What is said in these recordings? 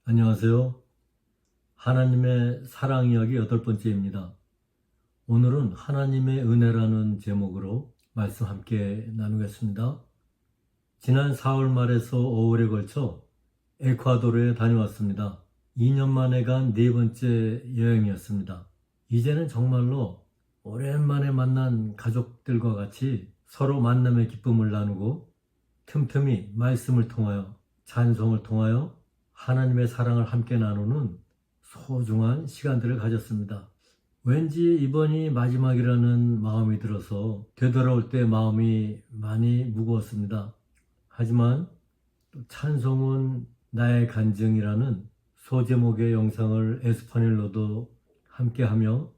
안녕하세요. 하나님의 사랑 이야기 8번째입니다. 오늘은 하나님의 은혜라는 제목으로 말씀 함께 나누겠습니다. 지난 4월 말에서 5월에 걸쳐 에콰도르에 다녀왔습니다. 2년 만에 간 4번째 여행이었습니다. 이제는 정말로 오랜만에 만난 가족들과 같이 서로 만남의 기쁨을 나누고 틈틈이 말씀을 통하여 찬송을 통하여 하나님의 사랑을 함께 나누는 소중한 시간들을 가졌습니다. 왠지 이번이 마지막이라는 마음이 들어서 되돌아올 때 마음이 많이 무거웠습니다. 하지만 또 찬송은 나의 간증이라는 소제목의 영상을 에스파뇰어도 함께하며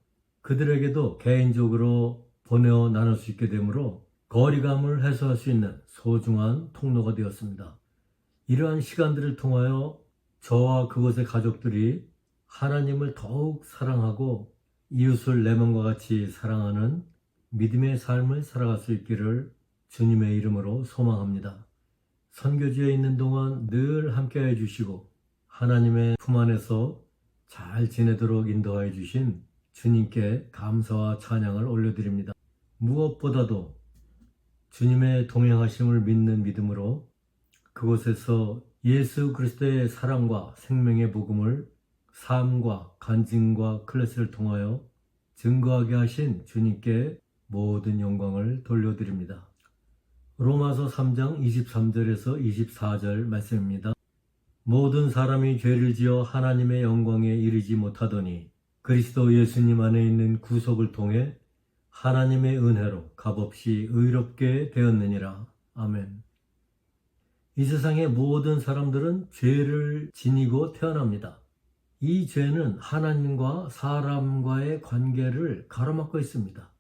그들에게도 개인적으로 보내어 나눌 수 있게 되므로 거리감을 해소할 수 있는 소중한 통로가 되었습니다. 이러한 시간들을 통하여 저와 그곳의 가족들이 하나님을 더욱 사랑하고 이웃을 내 몸과 같이 사랑하는 믿음의 삶을 살아갈 수 있기를 주님의 이름으로 소망합니다. 선교지에 있는 동안 늘 함께해 주시고 하나님의 품 안에서 잘 지내도록 인도하여 주신 주님께 감사와 찬양을 올려드립니다. 무엇보다도 주님의 동행하심을 믿는 믿음으로 그곳에서 예수 그리스도의 사랑과 생명의 복음을 삶과 간증과 클래스를 통하여 증거하게 하신 주님께 모든 영광을 돌려드립니다. 로마서 3장 23절에서 24절 말씀입니다. 모든 사람이 죄를 지어 하나님의 영광에 이르지 못하더니 그리스도 예수님 안에 있는 구속을 통해 하나님의 은혜로 값없이 의롭게 되었느니라. 아멘. 이 세상의 모든 사람들은 죄를 지니고 태어납니다. 이 죄는 하나님과 사람과의 관계를 가로막고 있습니다.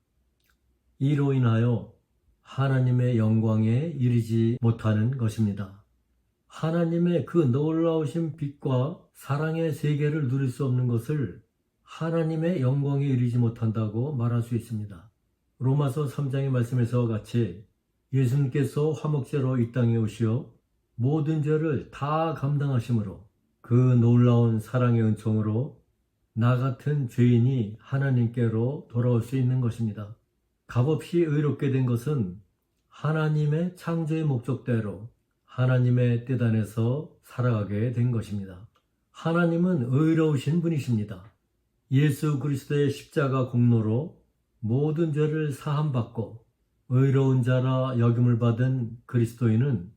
이로 인하여 하나님의 영광에 이르지 못하는 것입니다. 하나님의 그 놀라우신 빛과 사랑의 세계를 누릴 수 없는 것을 하나님의 영광에 이르지 못한다고 말할 수 있습니다. 로마서 3장의 말씀에서와 같이 예수님께서 화목제로 이 땅에 오시어 모든 죄를 다 감당하심으로 그 놀라운 사랑의 은총으로 나 같은 죄인이 하나님께로 돌아올 수 있는 것입니다. 값없이 의롭게 된 것은 하나님의 창조의 목적대로 하나님의 뜻 안에서 살아가게 된 것입니다. 하나님은 의로우신 분이십니다. 예수 그리스도의 십자가 공로로 모든 죄를 사함받고 의로운 자라 여김을 받은 그리스도인은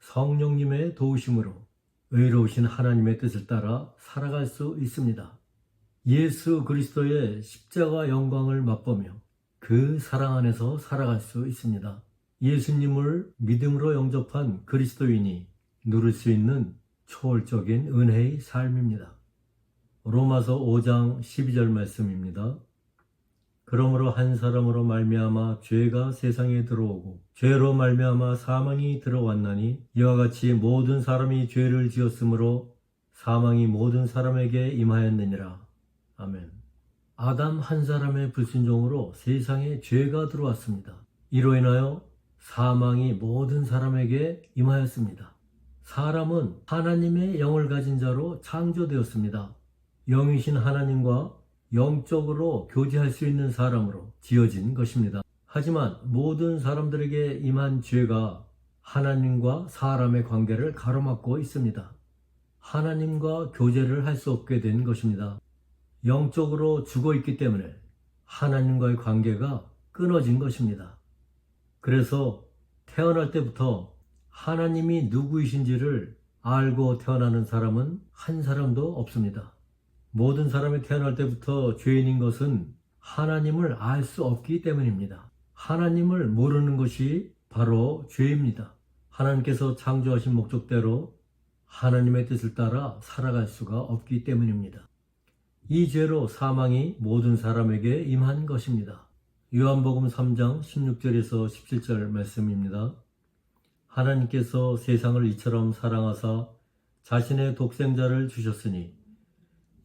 성령님의 도우심으로 의로우신 하나님의 뜻을 따라 살아갈 수 있습니다. 예수 그리스도의 십자가 영광을 맛보며 그 사랑 안에서 살아갈 수 있습니다. 예수님을 믿음으로 영접한 그리스도인이 누릴 수 있는 초월적인 은혜의 삶입니다. 로마서 5장 12절 말씀입니다. 그러므로 한 사람으로 말미암아 죄가 세상에 들어오고 죄로 말미암아 사망이 들어왔나니 이와 같이 모든 사람이 죄를 지었으므로 사망이 모든 사람에게 임하였느니라. 아멘. 아담 한 사람의 불순종으로 세상에 죄가 들어왔습니다. 이로 인하여 사망이 모든 사람에게 임하였습니다. 사람은 하나님의 영을 가진 자로 창조되었습니다. 영이신 하나님과 영적으로 교제할 수 있는 사람으로 지어진 것입니다. 하지만 모든 사람들에게 임한 죄가 하나님과 사람의 관계를 가로막고 있습니다. 하나님과 교제를 할 수 없게 된 것입니다. 영적으로 죽어 있기 때문에 하나님과의 관계가 끊어진 것입니다. 그래서 태어날 때부터 하나님이 누구이신지를 알고 태어나는 사람은 한 사람도 없습니다. 모든 사람이 태어날 때부터 죄인인 것은 하나님을 알 수 없기 때문입니다. 하나님을 모르는 것이 바로 죄입니다. 하나님께서 창조하신 목적대로 하나님의 뜻을 따라 살아갈 수가 없기 때문입니다. 이 죄로 사망이 모든 사람에게 임한 것입니다. 요한복음 3장 16절에서 17절 말씀입니다. 하나님께서 세상을 이처럼 사랑하사 자신의 독생자를 주셨으니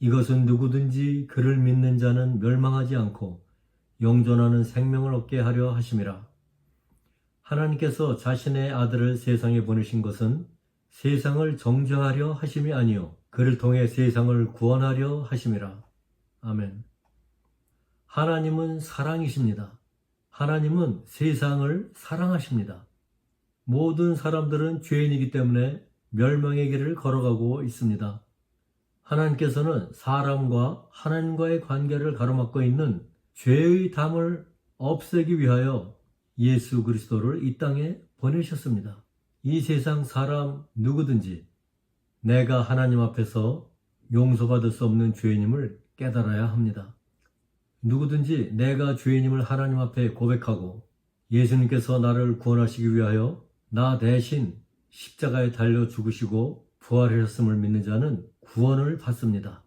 이것은 누구든지 그를 믿는 자는 멸망하지 않고 영존하는 생명을 얻게 하려 하심이라. 하나님께서 자신의 아들을 세상에 보내신 것은 세상을 정죄하려 하심이 아니요 그를 통해 세상을 구원하려 하심이라. 아멘. 하나님은 사랑이십니다. 하나님은 세상을 사랑하십니다. 모든 사람들은 죄인이기 때문에 멸망의 길을 걸어가고 있습니다. 하나님께서는 사람과 하나님과의 관계를 가로막고 있는 죄의 담을 없애기 위하여 예수 그리스도를 이 땅에 보내셨습니다. 이 세상 사람 누구든지 내가 하나님 앞에서 용서받을 수 없는 죄인임을 깨달아야 합니다. 누구든지 내가 죄인임을 하나님 앞에 고백하고 예수님께서 나를 구원하시기 위하여 나 대신 십자가에 달려 죽으시고 부활하셨음을 믿는 자는 구원을 받습니다.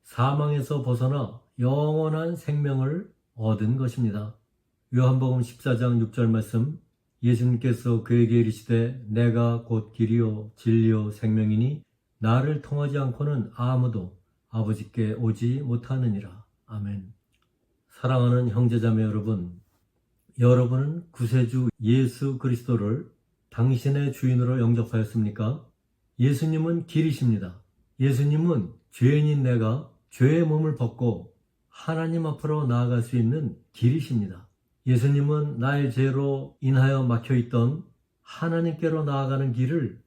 사망에서 벗어나 영원한 생명을 얻은 것입니다. 요한복음 14장 6절 말씀, 예수님께서 그에게 이르시되 내가 곧 길이요 진리요 생명이니 나를 통하지 않고는 아무도 아버지께 오지 못하느니라. 아멘. 사랑하는 형제자매 여러분, 여러분은 구세주 예수 그리스도를 당신의 주인으로 영접하였습니까? 예수님은 길이십니다. 예수님은 죄인인 내가 죄의 몸을 벗고 하나님 앞으로 나아갈 수 있는 길이십니다. 예수님은 나의 죄로 인하여 막혀있던 하나님께로 나아가는 길을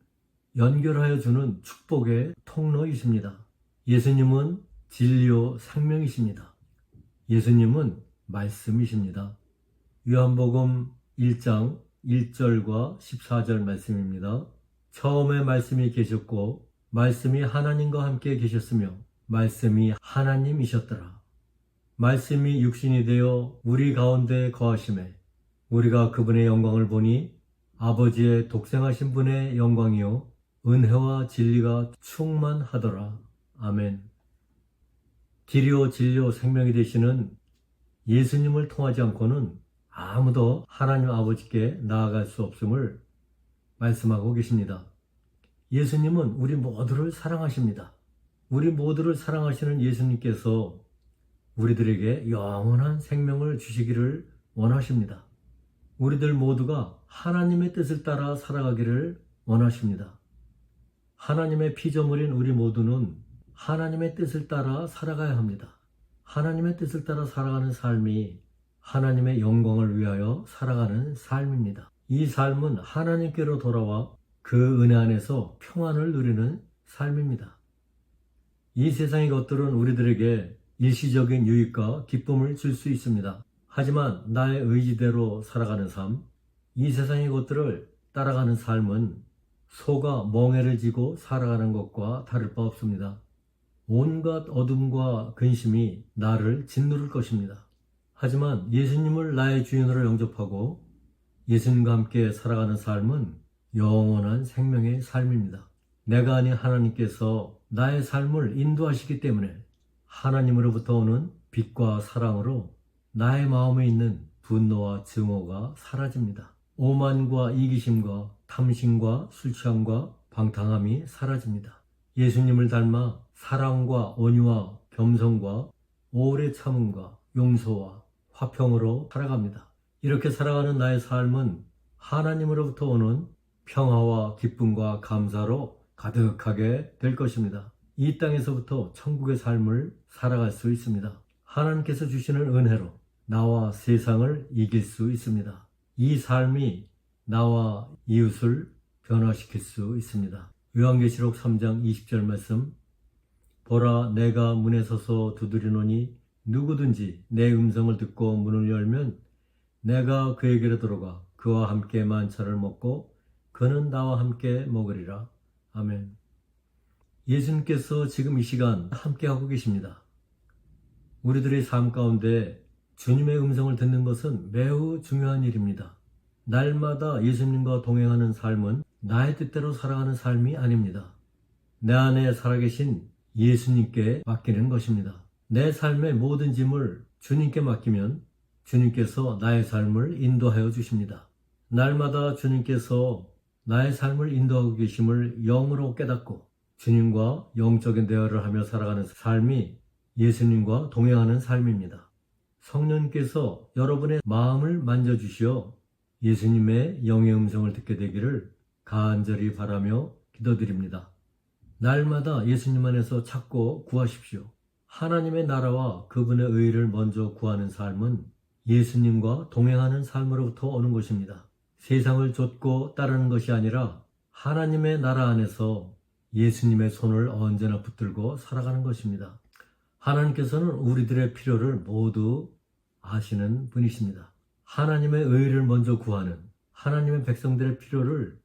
연결하여 주는 축복의 통로이십니다. 예수님은 진리요 생명이십니다. 예수님은 말씀이십니다. 요한복음 1장 1절과 14절 말씀입니다. 처음에 말씀이 계셨고 말씀이 하나님과 함께 계셨으며 말씀이 하나님이셨더라. 말씀이 육신이 되어 우리 가운데 거하심에 우리가 그분의 영광을 보니 아버지의 독생하신 분의 영광이요 은혜와 진리가 충만하더라. 아멘. 길이요 진리요 생명이 되시는 예수님을 통하지 않고는 아무도 하나님 아버지께 나아갈 수 없음을 말씀하고 계십니다. 예수님은 우리 모두를 사랑하십니다. 우리 모두를 사랑하시는 예수님께서 우리들에게 영원한 생명을 주시기를 원하십니다. 우리들 모두가 하나님의 뜻을 따라 살아가기를 원하십니다. 하나님의 피조물인 우리 모두는 하나님의 뜻을 따라 살아가야 합니다. 하나님의 뜻을 따라 살아가는 삶이 하나님의 영광을 위하여 살아가는 삶입니다. 이 삶은 하나님께로 돌아와 그 은혜 안에서 평안을 누리는 삶입니다. 이 세상의 것들은 우리들에게 일시적인 유익과 기쁨을 줄 수 있습니다. 하지만 나의 의지대로 살아가는 삶, 이 세상의 것들을 따라가는 삶은 소가 멍에를 지고 살아가는 것과 다를 바 없습니다. 온갖 어둠과 근심이 나를 짓누를 것입니다. 하지만 예수님을 나의 주인으로 영접하고 예수님과 함께 살아가는 삶은 영원한 생명의 삶입니다. 내가 아닌 하나님께서 나의 삶을 인도하시기 때문에 하나님으로부터 오는 빛과 사랑으로 나의 마음에 있는 분노와 증오가 사라집니다. 오만과 이기심과 탐심과 술취함과 방탕함이 사라집니다. 예수님을 닮아 사랑과 온유와 겸손과 오래 참음과 용서와 화평으로 살아갑니다. 이렇게 살아가는 나의 삶은 하나님으로부터 오는 평화와 기쁨과 감사로 가득하게 될 것입니다. 이 땅에서부터 천국의 삶을 살아갈 수 있습니다. 하나님께서 주시는 은혜로 나와 세상을 이길 수 있습니다. 이 삶이 나와 이웃을 변화시킬 수 있습니다. 요한계시록 3장 20절 말씀, 보라 내가 문에 서서 두드리노니 누구든지 내 음성을 듣고 문을 열면 내가 그에게로 들어가 그와 함께 만찬을 먹고 그는 나와 함께 먹으리라. 아멘. 예수님께서 지금 이 시간 함께하고 계십니다. 우리들의 삶 가운데 주님의 음성을 듣는 것은 매우 중요한 일입니다. 날마다 예수님과 동행하는 삶은 나의 뜻대로 살아가는 삶이 아닙니다. 내 안에 살아계신 예수님께 맡기는 것입니다. 내 삶의 모든 짐을 주님께 맡기면 주님께서 나의 삶을 인도하여 주십니다. 날마다 주님께서 나의 삶을 인도하고 계심을 영으로 깨닫고 주님과 영적인 대화를 하며 살아가는 삶이 예수님과 동행하는 삶입니다. 성령님께서 여러분의 마음을 만져주시어 예수님의 영의 음성을 듣게 되기를 간절히 바라며 기도드립니다. 날마다 예수님 안에서 찾고 구하십시오. 하나님의 나라와 그분의 의를 먼저 구하는 삶은 예수님과 동행하는 삶으로부터 오는 것입니다. 세상을 좇고 따르는 것이 아니라 하나님의 나라 안에서 예수님의 손을 언제나 붙들고 살아가는 것입니다. 하나님께서는 우리들의 필요를 모두 아시는 분이십니다. 하나님의 의를 먼저 구하는 하나님의 백성들의 필요를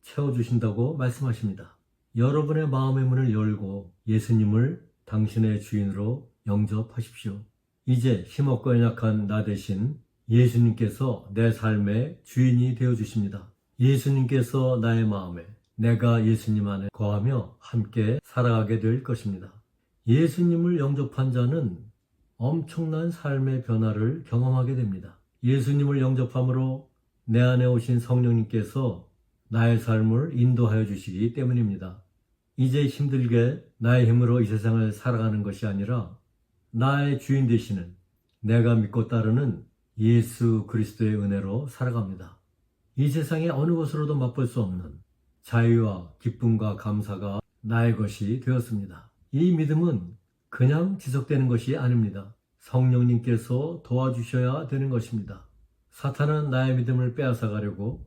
채워주신다고 말씀하십니다. 여러분의 마음의 문을 열고 예수님을 당신의 주인으로 영접하십시오. 이제 힘없고 연약한 나 대신 예수님께서 내 삶의 주인이 되어주십니다. 예수님께서 나의 마음에, 내가 예수님 안에 거하며 함께 살아가게 될 것입니다. 예수님을 영접한 자는 엄청난 삶의 변화를 경험하게 됩니다. 예수님을 영접함으로 내 안에 오신 성령님께서 나의 삶을 인도하여 주시기 때문입니다. 이제 힘들게 나의 힘으로 이 세상을 살아가는 것이 아니라 나의 주인 되시는 내가 믿고 따르는 예수 그리스도의 은혜로 살아갑니다. 이 세상의 어느 것으로도 맛볼 수 없는 자유와 기쁨과 감사가 나의 것이 되었습니다. 이 믿음은 그냥 지속되는 것이 아닙니다. 성령님께서 도와주셔야 되는 것입니다. 사탄은 나의 믿음을 빼앗아 가려고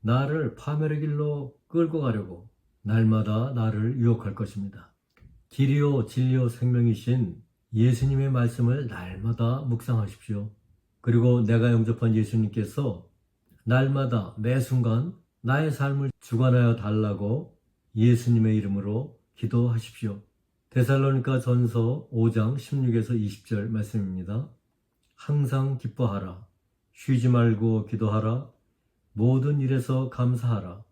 나를 파멸의 길로 끌고 가려고 날마다 나를 유혹할 것입니다. 길이요 진리요 생명이신 예수님의 말씀을 날마다 묵상하십시오. 그리고 내가 영접한 예수님께서 날마다 매 순간 나의 삶을 주관하여 달라고 예수님의 이름으로 기도하십시오. 데살로니가 전서 5장 16에서 20절 말씀입니다. 항상 기뻐하라. 쉬지 말고 기도하라. 모든 일에서 감사하라.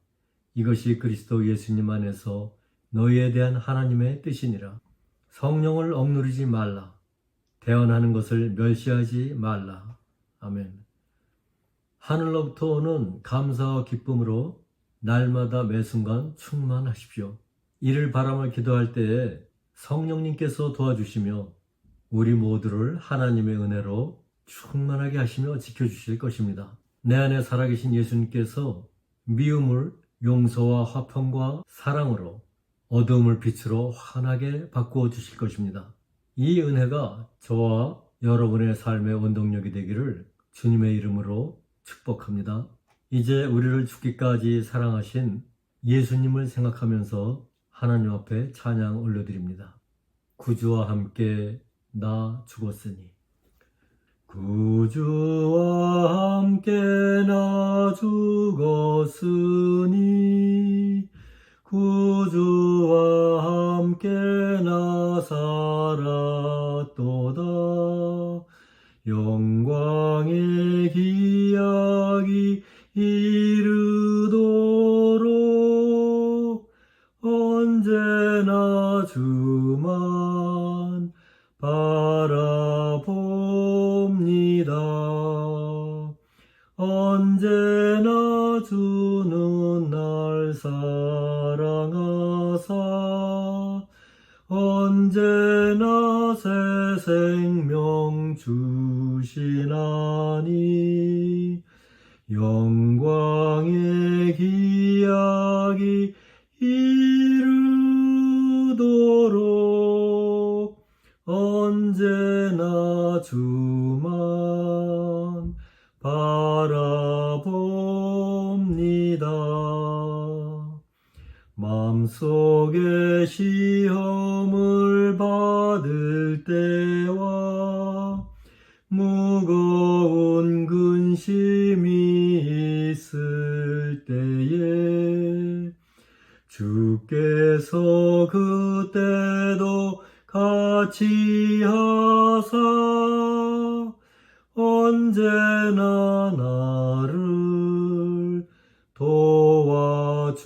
이것이 그리스도 예수님 안에서 너희에 대한 하나님의 뜻이니라. 성령을 억누르지 말라. 대언하는 것을 멸시하지 말라. 아멘. 하늘로부터 오는 감사와 기쁨으로 날마다 매 순간 충만하십시오. 이를 바람을 기도할 때에 성령님께서 도와주시며 우리 모두를 하나님의 은혜로 충만하게 하시며 지켜주실 것입니다. 내 안에 살아계신 예수님께서 미움을 용서와 화평과 사랑으로 어두움을 빛으로 환하게 바꾸어 주실 것입니다. 이 은혜가 저와 여러분의 삶의 원동력이 되기를 주님의 이름으로 축복합니다. 이제 우리를 죽기까지 사랑하신 예수님을 생각하면서 하나님 앞에 찬양 올려드립니다. 구주와 함께 나 죽었으니 구주와 함께 나 죽었으니 구주와 함께 나 살았도다. 영광의 기약이 이르도록 언제나 주만 바라봅니다. 언제나 주는 날 사랑하사 언제나 새 생명 주시나니 영광의 기약이 이르도록 언제나 주만 바라봅니다. 마음속에 시험을 받을 때와 무거운 근심이 있을 때에 주께서 그때도 같이 하사 언제나 나를 도와주시네.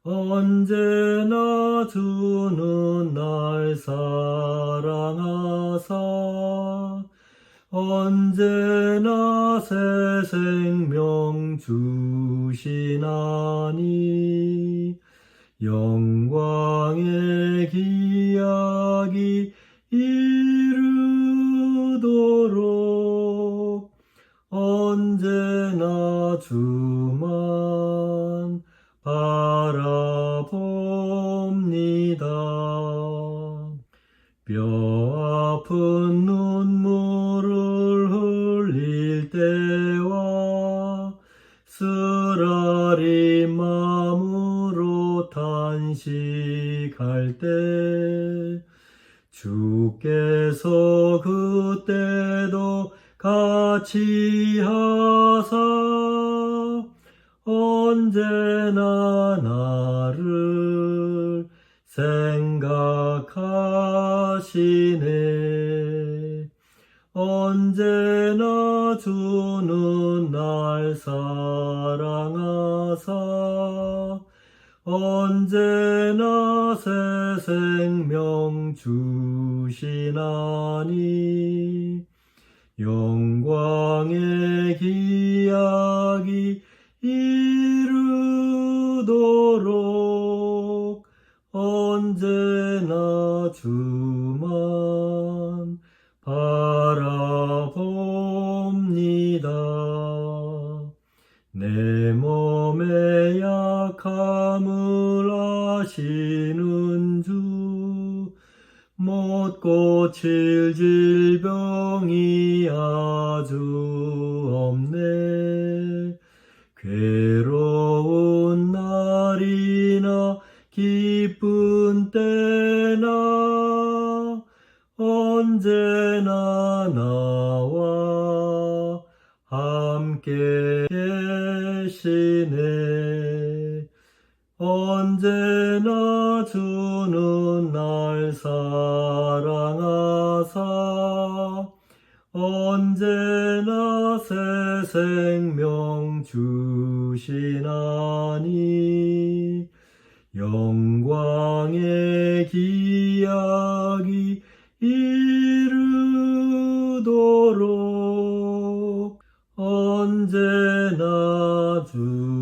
언제나 주는 날 사랑하사 언제나 새 생명 주시나니 영광의 기약이 이르도록 언제나 주만 탄식할 때 주께서 그때도 같이 하사 언제나 나를 생각하시네. 언제나 주는 날 사랑하사 언제나 새 생명 주시나니 영광의 기약이 이르도록 언제나 주만 바라봅니다. 내 몸의 약함을 아시는 주, 못 고칠 질병이 아주 없네. 괴로운 날이나 기쁜 때나 언제나 나와 함께 계시네. 언제나 주는 날 사랑하사 언제나 새 생명 주시나니 영광의 기약이 이르도록 언제나 주